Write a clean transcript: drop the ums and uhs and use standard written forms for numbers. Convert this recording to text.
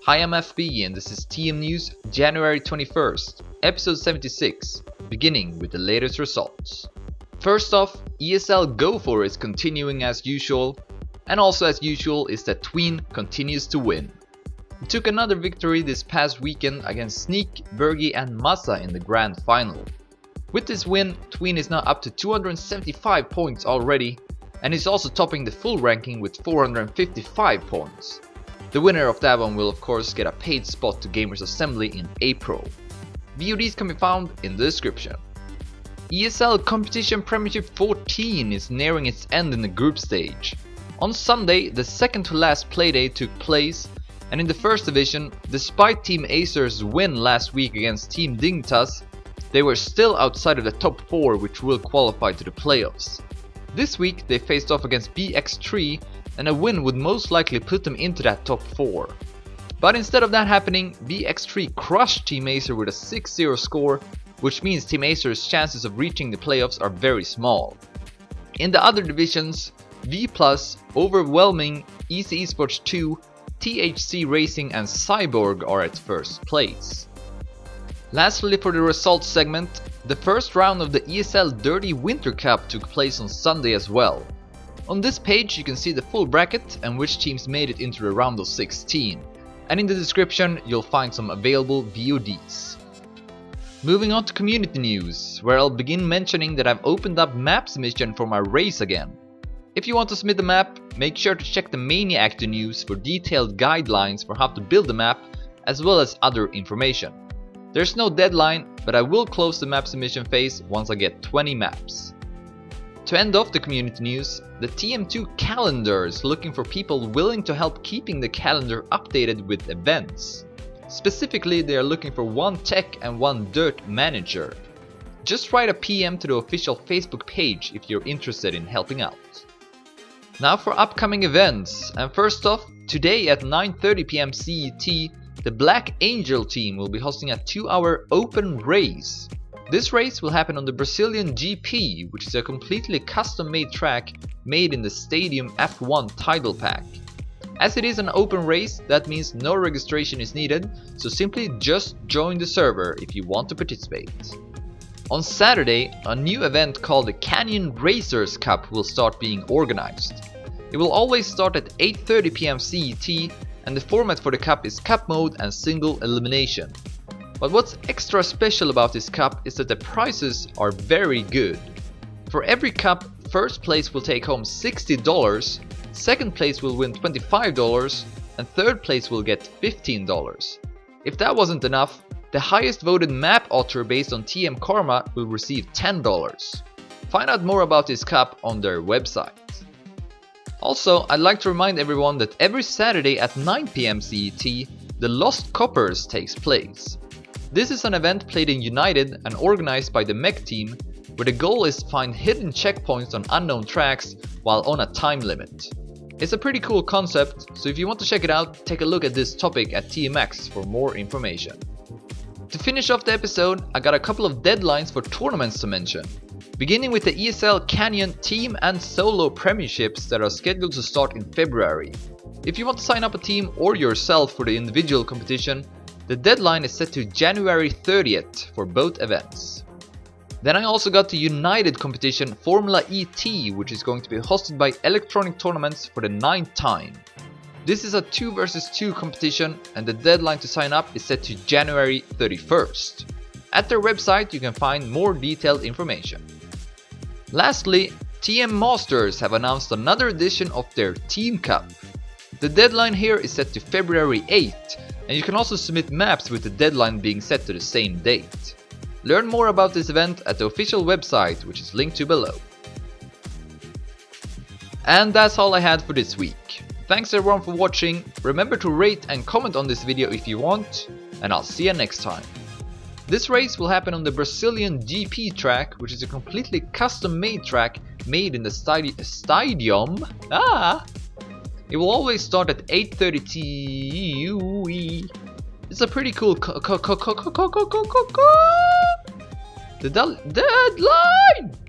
Hi, I'm fB and this is TM News, January 21st, episode 76, beginning with the latest results. First off, ESL Go For is continuing as usual, and also as usual is that Tween continues to win. He took another victory this past weekend against Sneak, Bergie and Masa in the grand final. With this win, Tween is now up to 275 points already, and is also topping the full ranking with 455 points. The winner of that one will of course get a paid spot to Gamers Assembly in April. VODs can be found in the description. ESL Competition Premiership 14 is nearing its end in the group stage. On Sunday, the second to last playday took place, and in the first division, despite Team Acer's win last week against Team Dignitas, they were still outside of the top 4 which will qualify to the playoffs. This week they faced off against BX3, and a win would most likely put them into that top 4. But instead of that happening, BX3 crushed Team Acer with a 6-0 score, which means Team Acer's chances of reaching the playoffs are very small. In the other divisions, V+, Overwhelming, Easy Esports 2, THC Racing and Cyborg are at first place. Lastly, for the results segment, the first round of the ESL Dirty Winter Cup took place on Sunday as well. On this page you can see the full bracket and which teams made it into the round of 16, and in the description you'll find some available VODs. Moving on to community news, where I'll begin mentioning that I've opened up map submission for my race again. If you want to submit a map, make sure to check the Mania Actor News for detailed guidelines for how to build the map, as well as other information. There's no deadline, but I will close the map submission phase once I get 20 maps. To end off the community news, the TM2 calendar is looking for people willing to help keeping the calendar updated with events. Specifically, they are looking for 1 tech and 1 dirt manager. Just write a PM to the official Facebook page if you're interested in helping out. Now for upcoming events, and first off, today at 9:30 PM CET, the Black Angel team will be hosting a 2-hour open race. This race will happen on the Brazilian GP, which is a completely custom-made track made in the Stadium F1 title pack. As it is an open race, that means no registration is needed, so simply just join the server if you want to participate. On Saturday, a new event called the Canyon Racers Cup will start being organized. It will always start at 8:30 PM CET, and the format for the cup is cup mode and single elimination. But what's extra special about this cup is that the prizes are very good. For every cup, first place will take home $60, second place will win $25, and third place will get $15. If that wasn't enough, the highest voted map author based on TM Karma will receive $10. Find out more about this cup on their website. Also, I'd like to remind everyone that every Saturday at 9 PM CET, the Lost Coppers takes place. This is an event played in United and organized by the mech team, where the goal is to find hidden checkpoints on unknown tracks while on a time limit. It's a pretty cool concept, so if you want to check it out, take a look at this topic at TMX for more information. To finish off the episode, I got a couple of deadlines for tournaments to mention. Beginning with the ESL Canyon team and solo premierships that are scheduled to start in February. If you want to sign up a team or yourself for the individual competition, the deadline is set to January 30th for both events. Then I also got the United competition Formula ET, which is going to be hosted by Electronic Tournaments for the 9th time. This is a 2 vs 2 competition, and the deadline to sign up is set to January 31st. At their website you can find more detailed information. Lastly, TM Masters have announced another edition of their Team Cup. The deadline here is set to February 8th, and you can also submit maps with the deadline being set to the same date. Learn more about this event at the official website, which is linked to below. And that's all I had for this week. Thanks everyone for watching, remember to rate and comment on this video if you want, and I'll see you next time. This race will happen on the Brazilian GP track, which is a completely custom-made track made in the stadium. It will always start at 8:30 TUE. It's a pretty cool the deadline!